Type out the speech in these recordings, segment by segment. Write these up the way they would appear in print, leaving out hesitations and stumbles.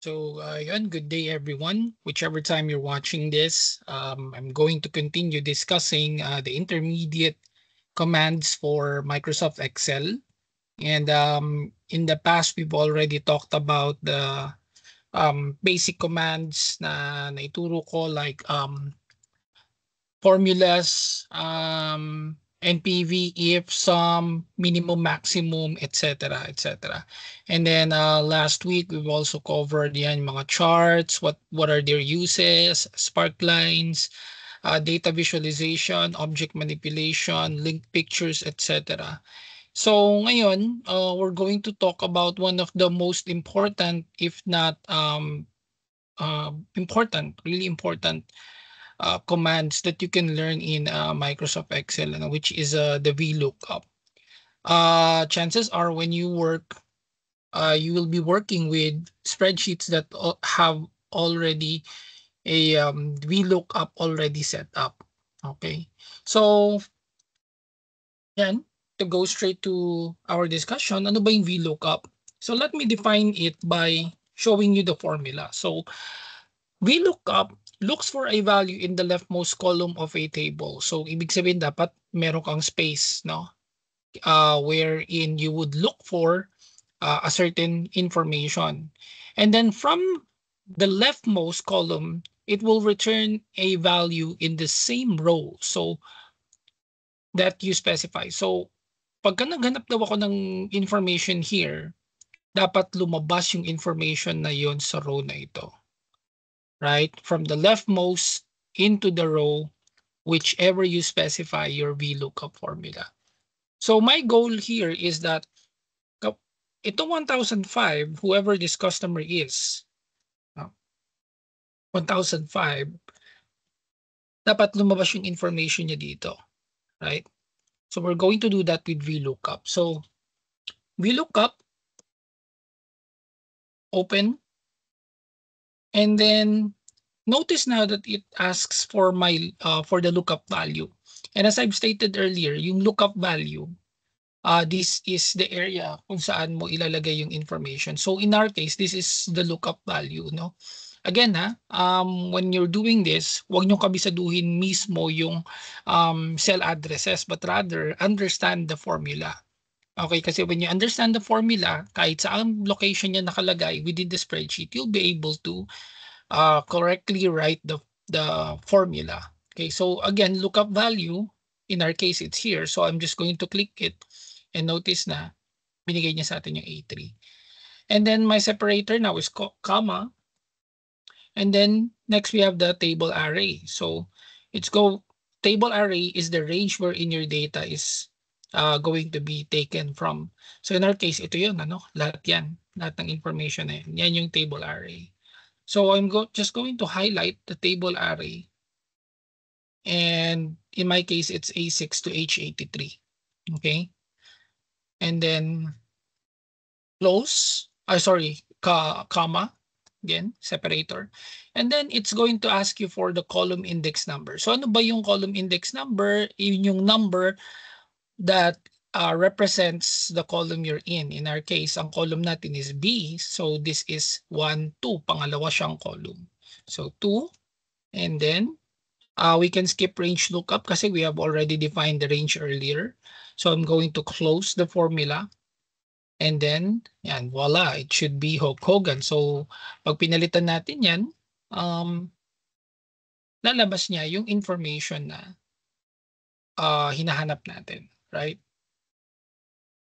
Yun, good day everyone. Whichever time you're watching this, I'm going to continue discussing the intermediate commands for Microsoft Excel. And in the past, we've already talked about the basic commands na naituro ko like formulas, NPV, if, sum, minimum, maximum, etc., etc. And then last week we've also covered yan mga charts, what are their uses, spark lines, data visualization, object manipulation, link pictures, etc. So ngayon, we're going to talk about one of the most important, if not important, really important commands that you can learn in Microsoft Excel, which is the VLOOKUP. Chances are when you work, you will be working with spreadsheets that have already a VLOOKUP already set up. Okay, so yan, to go straight to our discussion, ano ba yung VLOOKUP? So let me define it by showing you the formula. So VLOOKUP looks for a value in the leftmost column of a table. So ibig sabihin dapat meron kang space, no? Wherein you would look for a certain information. And then from the leftmost column, it will return a value in the same row. So that you specify. So pagka naghanap daw ako ng information here, dapat lumabas yung information na yon sa row na ito. Right? From the leftmost into the row, whichever you specify your VLOOKUP formula. So my goal here is that itong 1005, whoever this customer is, 1005, dapat lumabas yung information niya dito. Right? So we're going to do that with VLOOKUP. So VLOOKUP, open, and then notice now that it asks for my for the lookup value. And as I've stated earlier, yung lookup value, this is the area kung saan mo ilalagay yung information. So in our case, this is the lookup value, no? Again, when you're doing this, huwag nyo kabisaduhin mismo yung cell addresses, but rather understand the formula. Okay, kasi when you understand the formula, kahit saan location niya nakalagay within the spreadsheet, you'll be able to correctly write the formula. Okay, so again, lookup value, in our case, it's here. So I'm just going to click it and notice na binigay niya sa atin yung A3. And then my separator now is comma. And then next we have the table array. So table array is the range wherein your data is going to be taken from. So in our case, ito yun, lahat yan. Lahat ng information na yan. Yan yung table array. So I'm just going to highlight the table array. And in my case, it's A6 to H83. Okay. And then close, comma, again, separator. And then it's going to ask you for the column index number. So ano ba yung column index number? Yun yung number that represents the column you're in. In our case, ang column natin is B. So this is 1, 2. Pangalawa siyang column. So 2. And then we can skip range lookup kasi we have already defined the range earlier. So I'm going to close the formula. And then, yan, voila, it should be Hulk Hogan. So pag pinalitan natin yan, lalabas niya yung information na hinahanap natin. Right?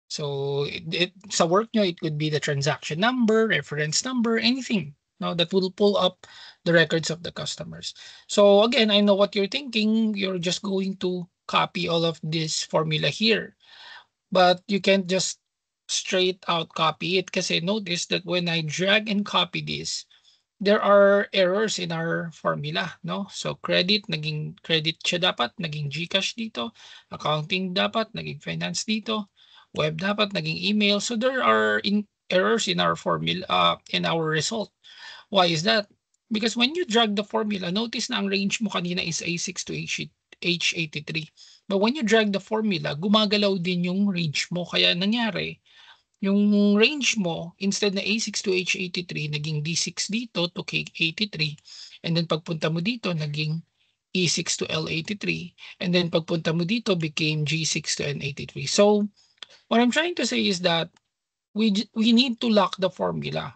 So sa work nyo, it could be the transaction number, reference number, anything that will pull up the records of the customers. So again, I know what you're thinking. You're just going to copy all of this formula here. But you can't just straight out copy it kasi notice that when I drag and copy this, there are errors in our formula, no? So credit, naging credit siya dapat, naging GCash dito, accounting dapat, naging finance dito, web dapat, naging email. So there are errors in our formula, in our result. Why is that? Because when you drag the formula, notice na ang range mo kanina is A6 to H83. But when you drag the formula, gumagalaw din yung range mo. Kaya nangyari, yung range mo, instead na A6 to H83, naging D6 dito to K83. And then pagpunta mo dito, naging E6 to L83. And then pagpunta mo dito, became G6 to N83. So what I'm trying to say is that we need to lock the formula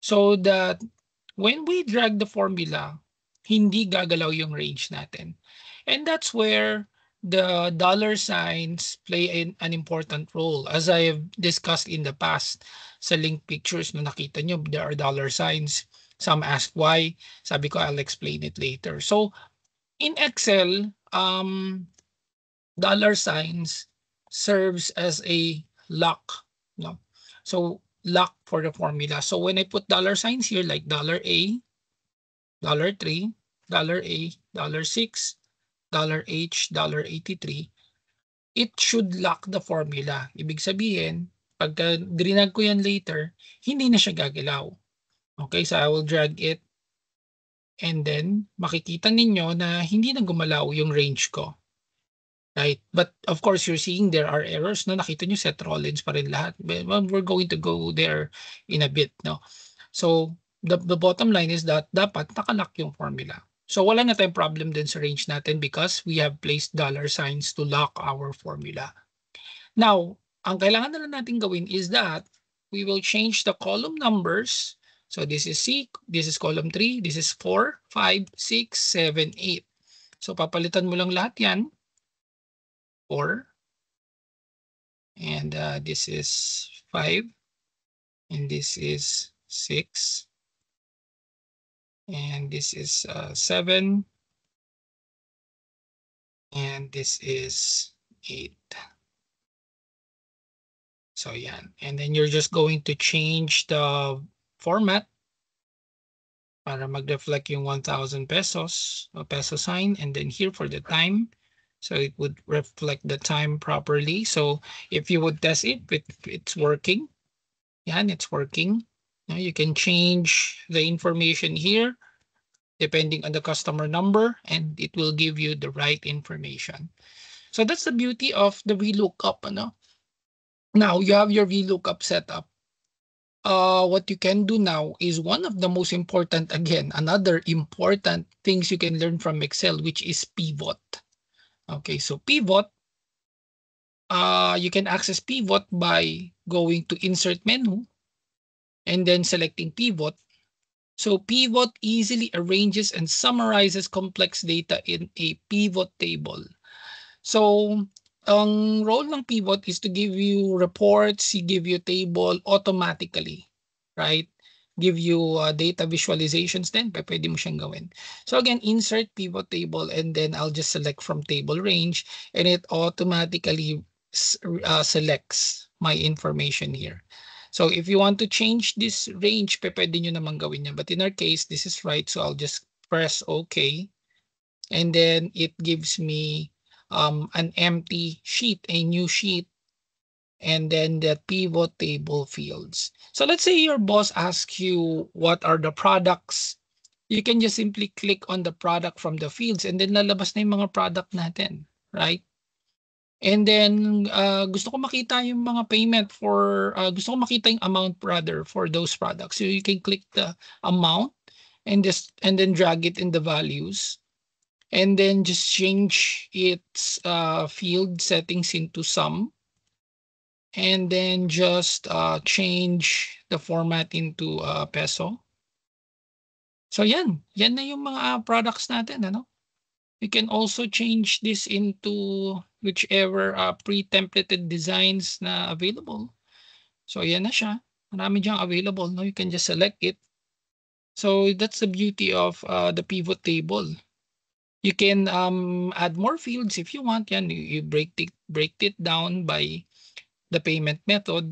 so that when we drag the formula, hindi gagalaw yung range natin. And that's where the dollar signs play an important role. As I have discussed in the past, sa link pictures na nakita nyo, there are dollar signs. Some ask why. Sabi ko, I'll explain it later. So in Excel, dollar signs serves as a lock. No? So lock for the formula. So when I put dollar signs here like $A, $3, $A, $6, $H, $83, it should lock the formula. Ibig sabihin, pagka drinag ko yan later, hindi na siya gagalaw. Okay, so I will drag it and then makikita ninyo na hindi na gumalaw yung range ko. Right? But of course, you're seeing there are errors. No? Nakita nyo, set Rollins pa rin lahat. But we're going to go there in a bit. No? So the bottom line is that dapat nakalock yung formula. So wala na tayong problem din sa range natin because we have placed dollar signs to lock our formula. Now, ang kailangan na lang natin gawin is that we will change the column numbers. So this is C, this is column 3, this is 4, 5, 6, 7, 8. So papalitan mo lang lahat yan. 4. And this is 5. And this is 6. And this is 7. And this is 8. So yan. And then you're just going to change the format para mag-reflect yung 1,000 pesos, a peso sign. And then here for the time. So it would reflect the time properly. So if you would test it, it's working. Yan, it's working. Now you can change the information here depending on the customer number, and it will give you the right information. So that's the beauty of the VLOOKUP. Ano? Now you have your VLOOKUP setup. What you can do now is one of the most important, again, another important things you can learn from Excel, which is pivot. Okay, so pivot, you can access pivot by going to insert menu and then selecting pivot. So pivot easily arranges and summarizes complex data in a pivot table. So ang role ng pivot is to give you reports, give you table automatically, right? Give you data visualizations then, pwede mo siyang gawin. So again, insert pivot table and then I'll just select from table range and it automatically selects my information here. So if you want to change this range, pwede nyo naman gawin yan. But in our case, this is right. So I'll just press OK. And then it gives me an empty sheet, a new sheet. And then the pivot table fields. So let's say your boss asks you what are the products. You can just simply click on the product from the fields and then lalabas na yung mga product natin, right? And then gusto ko makita yung mga payment for, gusto ko makita yung amount rather for those products. So you can click the amount and then drag it in the values. And then just change its field settings into sum. And then just change the format into peso. So yan na yung mga products natin, ano? You can also change this into whichever pre-templated designs na available. So yan na siya. Marami diyang available, no? You can just select it. So that's the beauty of the pivot table. You can add more fields if you want. Yan, you break it down by the payment method,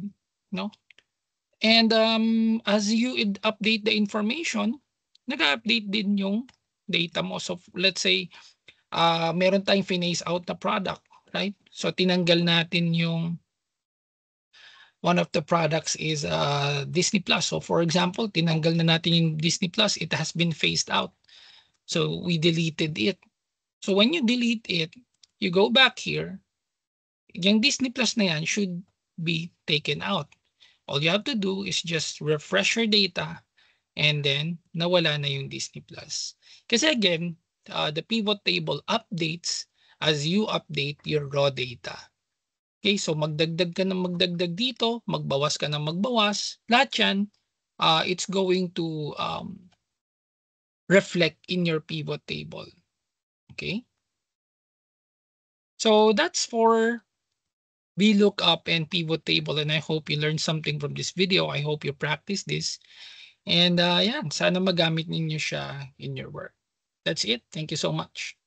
no? And as you update the information, nag-update din yung data mo. So let's say meron tayong finance out na product, right? So tinanggal natin yung one of the products is Disney Plus. So for example, tinanggal na natin yung Disney Plus, it has been phased out. So we deleted it. So when you delete it, you go back here, yung Disney Plus na yan should be taken out. All you have to do is just refresh your data and then nawala na yung Disney Plus. Kasi again, the pivot table updates as you update your raw data. Okay, so magdagdag ka ng magdagdag dito, magbawas ka ng magbawas, lahat yan, it's going to reflect in your pivot table. Okay? So that's for VLOOKUP and pivot table, and I hope you learned something from this video. I hope you practice this. And yan, sana magamit ninyo siya in your work. That's it. Thank you so much.